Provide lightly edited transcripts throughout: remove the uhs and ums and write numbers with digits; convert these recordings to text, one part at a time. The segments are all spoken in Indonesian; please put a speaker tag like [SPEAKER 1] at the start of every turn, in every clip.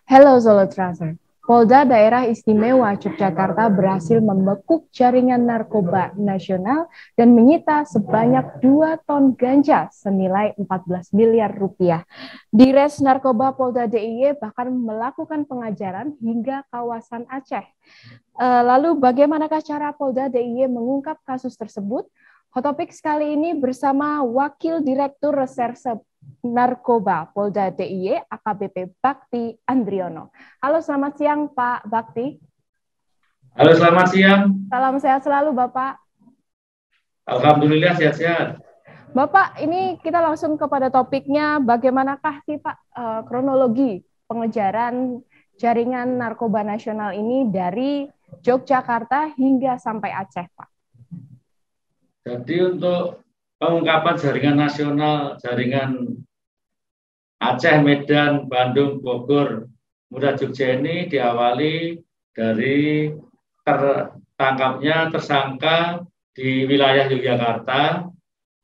[SPEAKER 1] Hello Solo Tracer. Polda Daerah Istimewa Yogyakarta berhasil membekuk jaringan narkoba nasional dan menyita sebanyak 2 ton ganja senilai 14 miliar rupiah. Dires Narkoba Polda DIY bahkan melakukan pengajaran hingga kawasan Aceh. Lalu bagaimanakah cara Polda DIY mengungkap kasus tersebut? Hotopix kali ini bersama Wakil Direktur Reserse Narkoba Polda DIY AKBP Bakti Andriono. Halo, selamat siang Pak Bakti.
[SPEAKER 2] Halo, selamat siang.
[SPEAKER 1] Salam sehat selalu Bapak.
[SPEAKER 2] Alhamdulillah sehat-sehat.
[SPEAKER 1] Bapak, ini kita langsung kepada topiknya. Bagaimanakah sih Pak kronologi pengejaran jaringan narkoba nasional ini dari Yogyakarta hingga sampai Aceh, Pak?
[SPEAKER 2] Jadi untuk pengungkapan jaringan nasional, jaringan Aceh, Medan, Bandung, Bogor, Muara Jogja ini diawali dari tertangkapnya tersangka di wilayah Yogyakarta,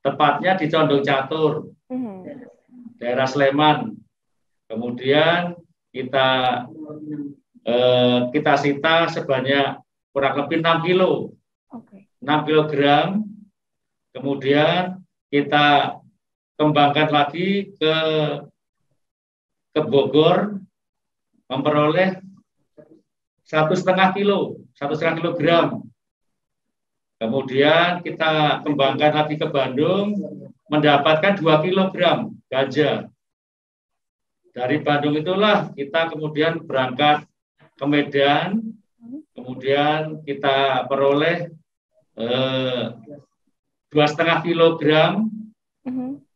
[SPEAKER 2] tepatnya di Condong Catur, daerah Sleman. Kemudian kita sita sebanyak kurang lebih 6 kilo, 6 kilogram. Kemudian kita kembangkan lagi ke Bogor, memperoleh 1,5 kilogram. Kemudian kita kembangkan lagi ke Bandung, mendapatkan 2 kilogram ganja. Dari Bandung itulah kita kemudian berangkat ke Medan, kemudian kita peroleh 2,5 kilogram.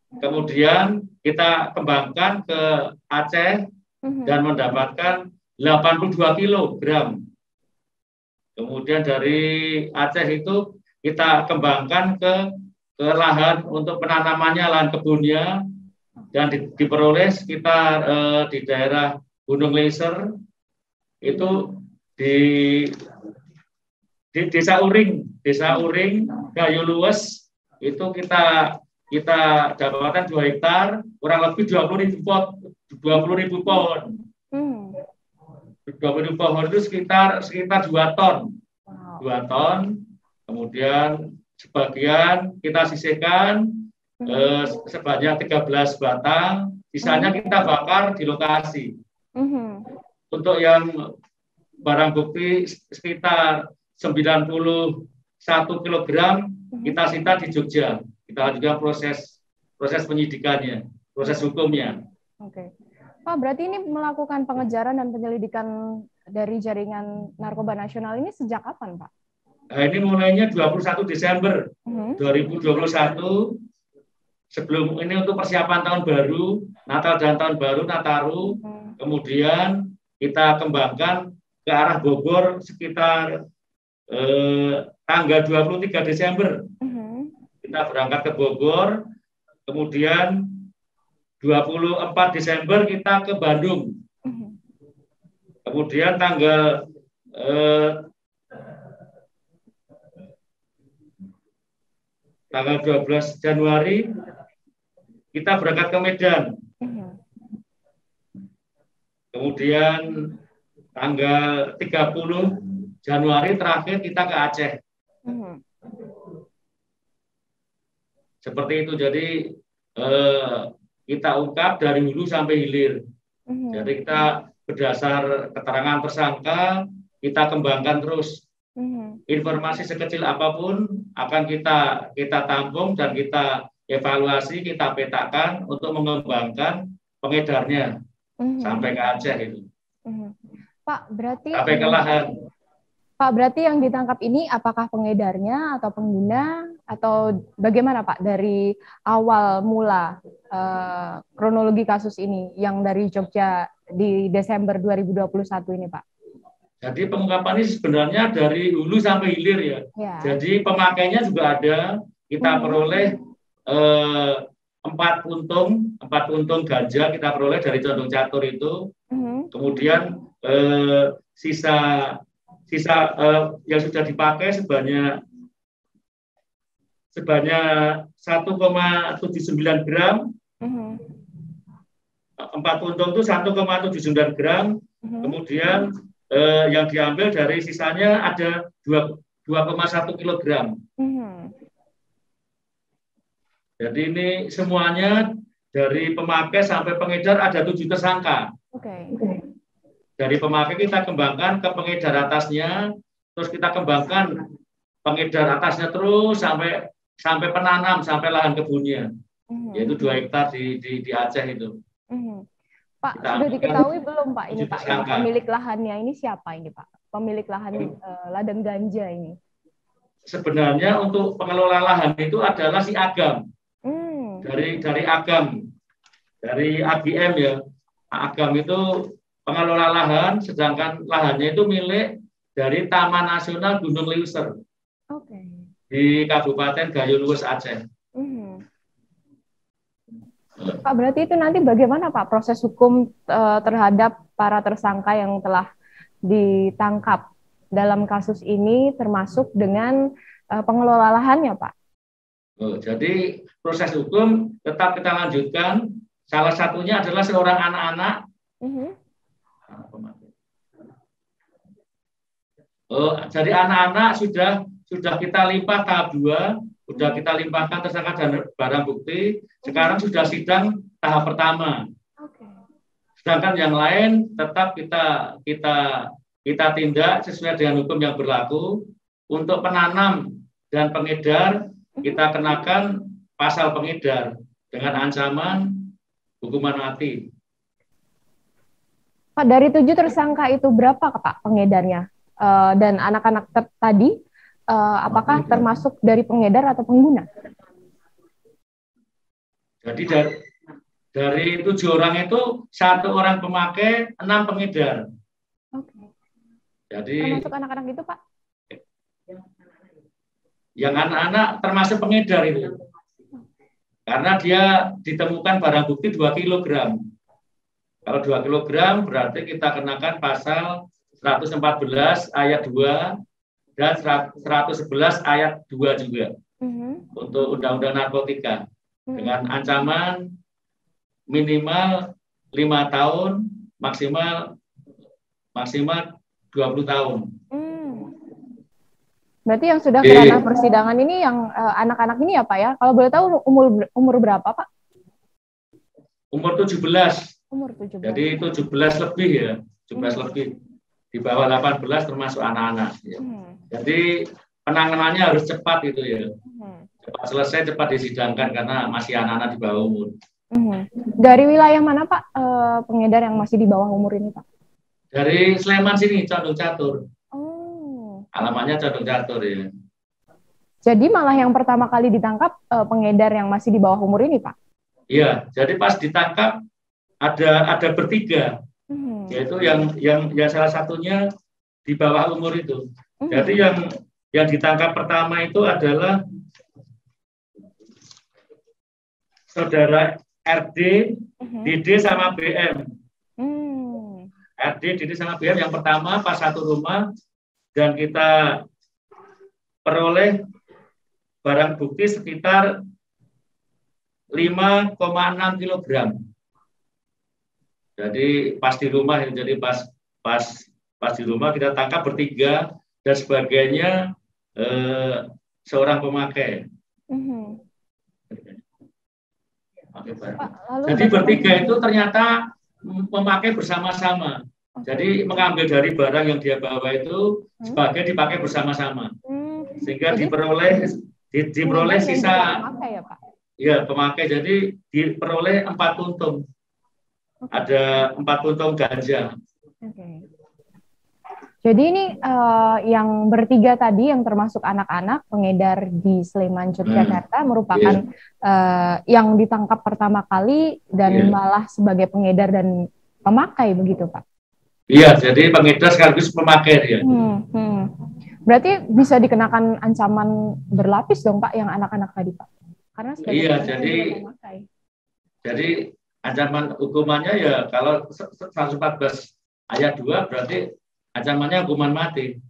[SPEAKER 2] Kemudian kita kembangkan ke Aceh dan mendapatkan 82 kilogram. Kemudian dari Aceh itu kita kembangkan ke lahan untuk penanamannya, lahan kebunnya, dan diperoleh sekitar di daerah Gunung Leser, itu di Desa Uring, Gayo Luwes, itu kita dapatkan 2 hektar, kurang lebih 20.000 pohon. 20.000 pohon itu sekitar 2 ton. 2 ton. Kemudian sebagian kita sisihkan sebanyak 13 batang, sisanya kita bakar di lokasi. Untuk yang barang bukti sekitar 91 kilogram kita sita di Jogja. Kita juga proses penyidikannya, proses hukumnya.
[SPEAKER 1] Oke. Pak, berarti ini melakukan pengejaran dan penyelidikan dari jaringan narkoba nasional ini sejak kapan, Pak?
[SPEAKER 2] Nah, ini mulainya 21 Desember 2021. Sebelum ini untuk persiapan tahun baru, Natal dan tahun baru, Nataru. Kemudian kita kembangkan ke arah Bogor sekitar tanggal 23 Desember. Kita berangkat ke Bogor, kemudian 24 Desember kita ke Bandung. Kemudian tanggal 12 Januari kita berangkat ke Medan. Kemudian tanggal 30 Januari terakhir kita ke Aceh. Seperti itu, jadi kita ungkap dari hulu sampai hilir. Jadi kita berdasar keterangan tersangka, kita kembangkan terus. Informasi sekecil apapun akan kita tampung dan kita evaluasi, kita petakan untuk mengembangkan pengedarnya sampai ke Aceh itu.
[SPEAKER 1] Pak, berarti
[SPEAKER 2] sampai ke lahan.
[SPEAKER 1] Pak, berarti yang ditangkap ini apakah pengedarnya atau pengguna atau bagaimana Pak dari awal mula kronologi kasus ini yang dari Jogja di Desember 2021 ini Pak?
[SPEAKER 2] Jadi pengungkapan ini sebenarnya dari hulu sampai hilir ya. Jadi pemakainya juga ada, kita peroleh 4 puntung ganja kita peroleh dari Condong Catur itu. Kemudian sisa yang sudah dipakai sebanyak 1,79 gram. 4 puntung itu 1,79 gram. Kemudian yang diambil dari sisanya ada 2,1 kilogram. Jadi ini semuanya dari pemakai sampai pengedar ada 7 tersangka. Dari pemakai kita kembangkan ke pengedar atasnya, terus kita kembangkan pengedar atasnya terus sampai penanam, sampai lahan kebunnya, yaitu 2 hektar di Aceh itu.
[SPEAKER 1] Pak, sudah diketahui belum Pak ini Pak, yang pemilik lahannya ini siapa ini Pak? Pemilik lahan ladang ganja ini?
[SPEAKER 2] Sebenarnya untuk pengelola lahan itu adalah si Agam. Dari Agam, dari AGM ya. Agam itu pengelola lahan, sedangkan lahannya itu milik dari Taman Nasional Gunung Leuser. Di Kabupaten Gayo Luwes, Aceh.
[SPEAKER 1] Pak, berarti itu nanti bagaimana Pak proses hukum terhadap para tersangka yang telah ditangkap dalam kasus ini, termasuk dengan pengelola lahannya Pak?
[SPEAKER 2] Jadi proses hukum tetap kita lanjutkan. Salah satunya adalah seorang anak-anak. Jadi anak-anak sudah kita limpah tahap 2, sudah kita limpahkan tersangka dan barang bukti. Sekarang sudah sidang tahap pertama. Sedangkan yang lain tetap kita tindak sesuai dengan hukum yang berlaku. Untuk penanam dan pengedar kita kenakan pasal pengedar dengan ancaman hukuman mati.
[SPEAKER 1] Pak, dari 7 tersangka itu berapa Pak pengedarnya? Dan anak-anak tadi apakah termasuk dari pengedar atau pengguna?
[SPEAKER 2] Jadi dari 7 orang itu 1 orang pemakai, 6 pengedar. Jadi
[SPEAKER 1] termasuk anak-anak itu Pak?
[SPEAKER 2] Yang anak-anak termasuk pengedar itu. Karena dia ditemukan barang bukti 2 kilogram. Kalau 2 kilogram berarti kita kenakan pasal 114 ayat 2 dan 111 ayat 2 juga. Untuk Undang-Undang Narkotika. Dengan ancaman minimal 5 tahun, maksimal 20 tahun.
[SPEAKER 1] Berarti yang sudah ke ranah persidangan ini yang anak-anak ini ya Pak ya? Kalau boleh tahu umur berapa Pak?
[SPEAKER 2] Umur 17. Jadi 17 lebih ya, 17 lebih. Di bawah 18 termasuk anak-anak. Ya. Jadi penanganannya harus cepat itu ya. Cepat selesai, cepat disidangkan karena masih anak-anak di bawah umur.
[SPEAKER 1] Dari wilayah mana Pak pengedar yang masih di bawah umur ini Pak?
[SPEAKER 2] Dari Sleman sini, Condong Catur. Alamatnya Condong Catur ya.
[SPEAKER 1] Jadi malah yang pertama kali ditangkap pengedar yang masih di bawah umur ini Pak? Iya,
[SPEAKER 2] jadi pas ditangkap ada bertiga, yaitu yang salah satunya di bawah umur itu. Jadi yang ditangkap pertama itu adalah saudara RD, DD sama BM. RD, DD sama BM yang pertama pas satu rumah. Dan kita peroleh barang bukti sekitar 5,6 kilogram. Jadi pas di rumah, jadi pas di rumah kita tangkap bertiga dan sebagainya seorang pemakai. Jadi bertiga itu ternyata memakai bersama-sama. Jadi mengambil dari barang yang dia bawa itu sebagai dipakai bersama-sama, sehingga diperoleh sisa pemakai. Jadi diperoleh 4 puntung, ada 4 puntung ganja.
[SPEAKER 1] Jadi ini yang bertiga tadi yang termasuk anak-anak pengedar di Sleman, Yogyakarta merupakan yang ditangkap pertama kali dan malah sebagai pengedar dan pemakai begitu Pak?
[SPEAKER 2] Iya, jadi pengedar sekaligus pemakai dia.
[SPEAKER 1] Berarti bisa dikenakan ancaman berlapis dong Pak yang anak-anak tadi Pak? Karena
[SPEAKER 2] jadi ancaman hukumannya ya kalau 114 ayat 2 berarti ancamannya hukuman mati.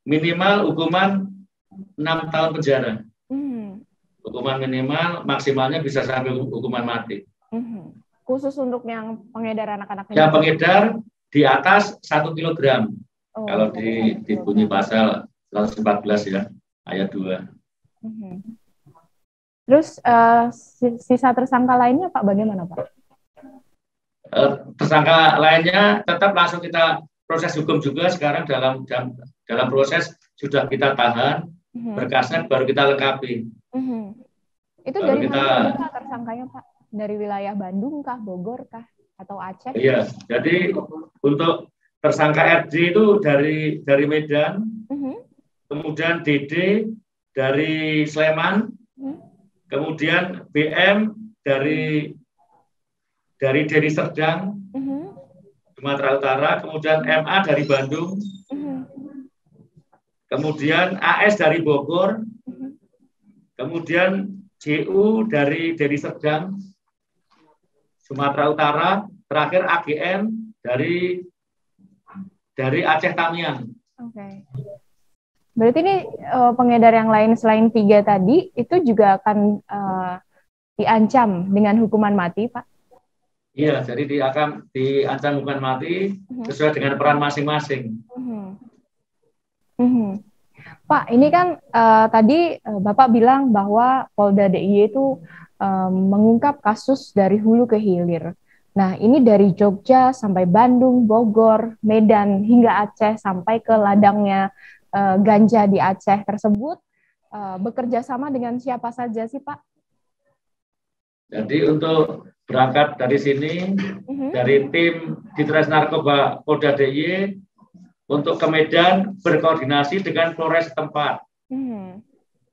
[SPEAKER 2] Minimal hukuman 6 tahun penjara. Hukuman minimal, maksimalnya bisa sampai hukuman mati.
[SPEAKER 1] khusus untuk yang pengedar anak-anak?
[SPEAKER 2] Yang pengedar di atas 1 kilogram. Kalau di bunyi pasal 114 ya, ayat 2.
[SPEAKER 1] Terus sisa tersangka lainnya Pak bagaimana Pak?
[SPEAKER 2] Tersangka lainnya tetap langsung kita proses hukum juga. Sekarang dalam proses sudah kita tahan, berkasnya baru kita lengkapi.
[SPEAKER 1] Itu baru dari mana Pak tersangkanya Pak? Dari wilayah Bandung kah, Bogor kah, atau Aceh?
[SPEAKER 2] Iya, jadi untuk tersangka RJ itu dari Medan, kemudian DD dari Sleman, kemudian BM dari Deli Serdang, Sumatera Utara, kemudian MA dari Bandung, kemudian AS dari Bogor, kemudian JU dari Deli Serdang, Sumatera Utara, terakhir AGM dari Aceh Tamiang.
[SPEAKER 1] Oke. Berarti ini pengedar yang lain selain 3 tadi itu juga akan diancam dengan hukuman mati, Pak?
[SPEAKER 2] Iya, jadi akan diancam hukuman mati sesuai dengan peran masing-masing.
[SPEAKER 1] Pak, ini kan tadi Bapak bilang bahwa Polda DIY itu mengungkap kasus dari hulu ke hilir. Nah, ini dari Jogja sampai Bandung, Bogor, Medan, hingga Aceh, sampai ke ladangnya ganja di Aceh tersebut, bekerja sama dengan siapa saja sih, Pak?
[SPEAKER 2] Jadi untuk berangkat dari sini, dari tim Ditres Narkoba Polda DIY, untuk ke Medan berkoordinasi dengan Polres setempat.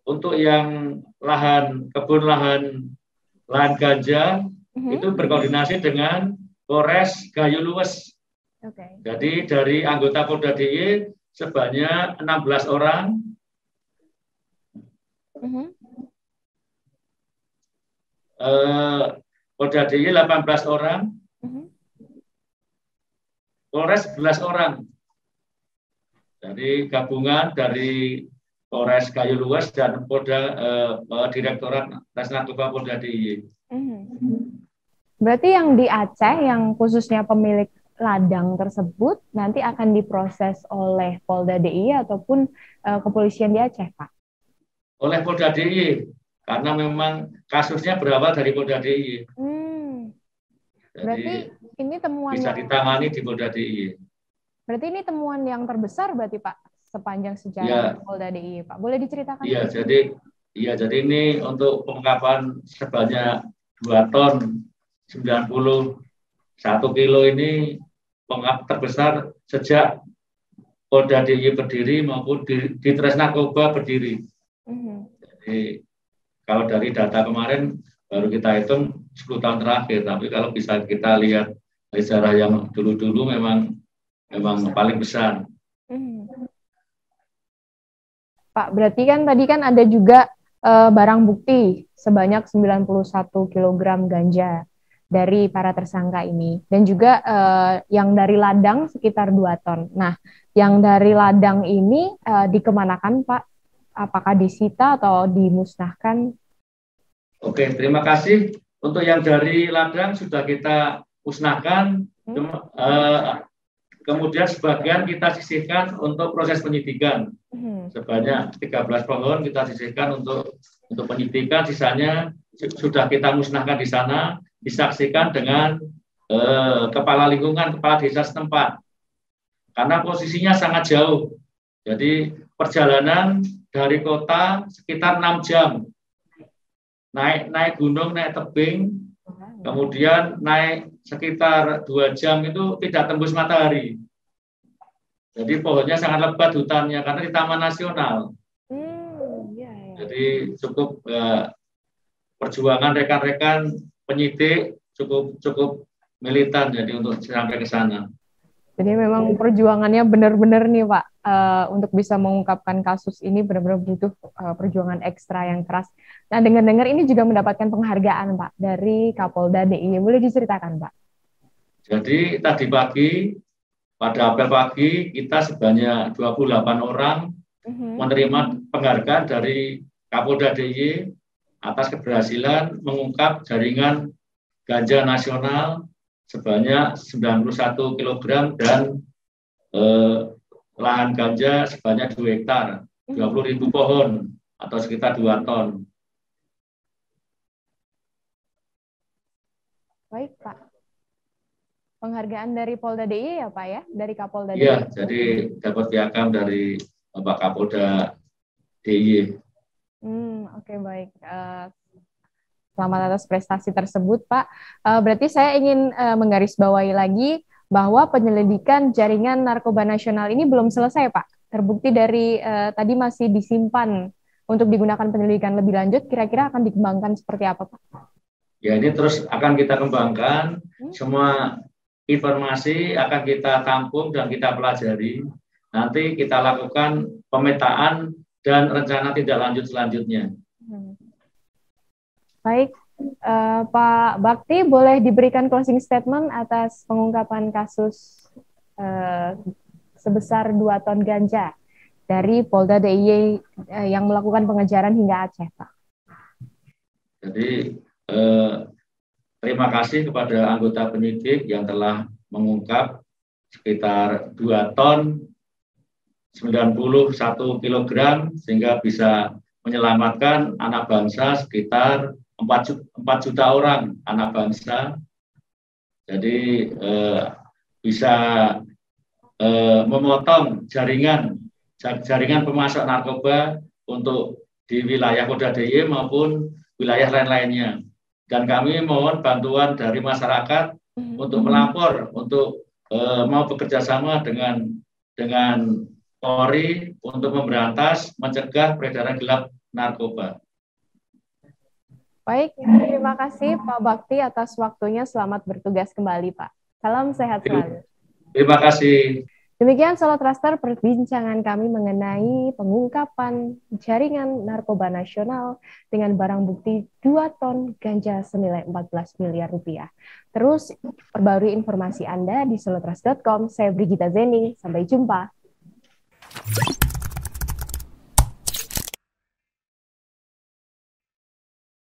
[SPEAKER 2] Untuk yang kebun lahan ganja, itu berkoordinasi dengan Polres Gayo Luwes. Jadi dari anggota Polda DIY sebanyak 16 orang. Polda DIY 18 orang. Polres 11 orang. Jadi gabungan dari Polres Gayo Luwes dan Direktorat Narkoba Polda DIY.
[SPEAKER 1] Berarti yang di Aceh, yang khususnya pemilik ladang tersebut nanti akan diproses oleh Polda DIY ataupun kepolisian di Aceh, Pak? Oleh
[SPEAKER 2] Polda DIY, karena memang kasusnya berawal dari Polda DIY.
[SPEAKER 1] Berarti ini temuan
[SPEAKER 2] bisa ditangani di Polda DIY.
[SPEAKER 1] Berarti ini temuan yang terbesar berarti Pak sepanjang sejarah Polda DIY, Pak. Boleh diceritakan?
[SPEAKER 2] Iya, jadi ini untuk pengungkapan sebanyak 2 ton 91 kilo ini pengungkap terbesar sejak Polda DIY berdiri maupun Ditres Narkoba berdiri. Jadi kalau dari data kemarin baru kita hitung 10 tahun terakhir, tapi kalau bisa kita lihat sejarah yang dulu-dulu memang paling besar.
[SPEAKER 1] Pak, berarti kan tadi kan ada juga barang bukti sebanyak 91 kg ganja dari para tersangka ini. Dan juga yang dari ladang sekitar 2 ton. Nah, yang dari ladang ini dikemanakan, Pak? Apakah disita atau dimusnahkan?
[SPEAKER 2] Oke, terima kasih. Untuk yang dari ladang sudah kita musnahkan. Kemudian sebagian kita sisihkan untuk proses penyidikan. Sebanyak 13 pohon kita sisihkan untuk penyidikan, sisanya sudah kita musnahkan di sana, disaksikan dengan kepala lingkungan, kepala desa setempat. Karena posisinya sangat jauh. Jadi perjalanan dari kota sekitar 6 jam. Naik gunung, naik tebing, kemudian naik sekitar 2 jam itu tidak tembus matahari. Jadi pohonnya sangat lebat hutannya karena di Taman Nasional. Jadi cukup perjuangan rekan-rekan penyidik cukup militan jadi untuk sampai ke sana.
[SPEAKER 1] Jadi memang perjuangannya benar-benar nih Pak, untuk bisa mengungkapkan kasus ini benar-benar butuh perjuangan ekstra yang keras. Nah, dengar-dengar ini juga mendapatkan penghargaan Pak dari Kapolda DIY. Boleh diceritakan Pak?
[SPEAKER 2] Jadi tadi pagi, pada apel pagi, kita sebanyak 28 orang menerima penghargaan dari Kapolda DIY atas keberhasilan mengungkap jaringan ganja nasional sebanyak 91 kg dan lahan ganja sebanyak 2 hektar, 20.000 pohon atau sekitar 2 ton.
[SPEAKER 1] Baik, Pak. Penghargaan dari Polda DIY ya, Pak ya? Dari Kapolda DIY?
[SPEAKER 2] Iya, jadi dapat piagam dari Bapak Kapolda DIY.
[SPEAKER 1] Oke, baik. Selamat atas prestasi tersebut, Pak. Berarti saya ingin menggarisbawahi lagi bahwa penyelidikan jaringan narkoba nasional ini belum selesai, Pak. Terbukti dari tadi masih disimpan untuk digunakan penyelidikan lebih lanjut, kira-kira akan dikembangkan seperti apa, Pak?
[SPEAKER 2] Ya, ini terus akan kita kembangkan. Semua informasi akan kita tampung dan kita pelajari. Nanti kita lakukan pemetaan dan rencana tindak lanjut selanjutnya.
[SPEAKER 1] Baik, Pak Bakti, boleh diberikan closing statement atas pengungkapan kasus sebesar 2 ton ganja dari Polda DIY yang melakukan pengejaran hingga Aceh, Pak.
[SPEAKER 2] Jadi, terima kasih kepada anggota penyidik yang telah mengungkap sekitar 2 ton 91 kg sehingga bisa menyelamatkan anak bangsa sekitar 4 juta orang anak bangsa. Jadi bisa memotong jaringan pemasok narkoba untuk di wilayah Polda DIY maupun wilayah lain-lainnya. Dan kami mohon bantuan dari masyarakat untuk melapor, untuk mau bekerja sama dengan Polri untuk memberantas, mencegah peredaran gelap narkoba.
[SPEAKER 1] Baik, terima kasih Pak Bakti atas waktunya. Selamat bertugas kembali, Pak. Salam sehat selalu.
[SPEAKER 2] Terima kasih.
[SPEAKER 1] Demikian Solo Thruster perbincangan kami mengenai pengungkapan jaringan narkoba nasional dengan barang bukti 2 ton ganja senilai 14 miliar rupiah. Terus perbarui informasi Anda di solotrust.com. Saya Brigita Zeni, sampai jumpa.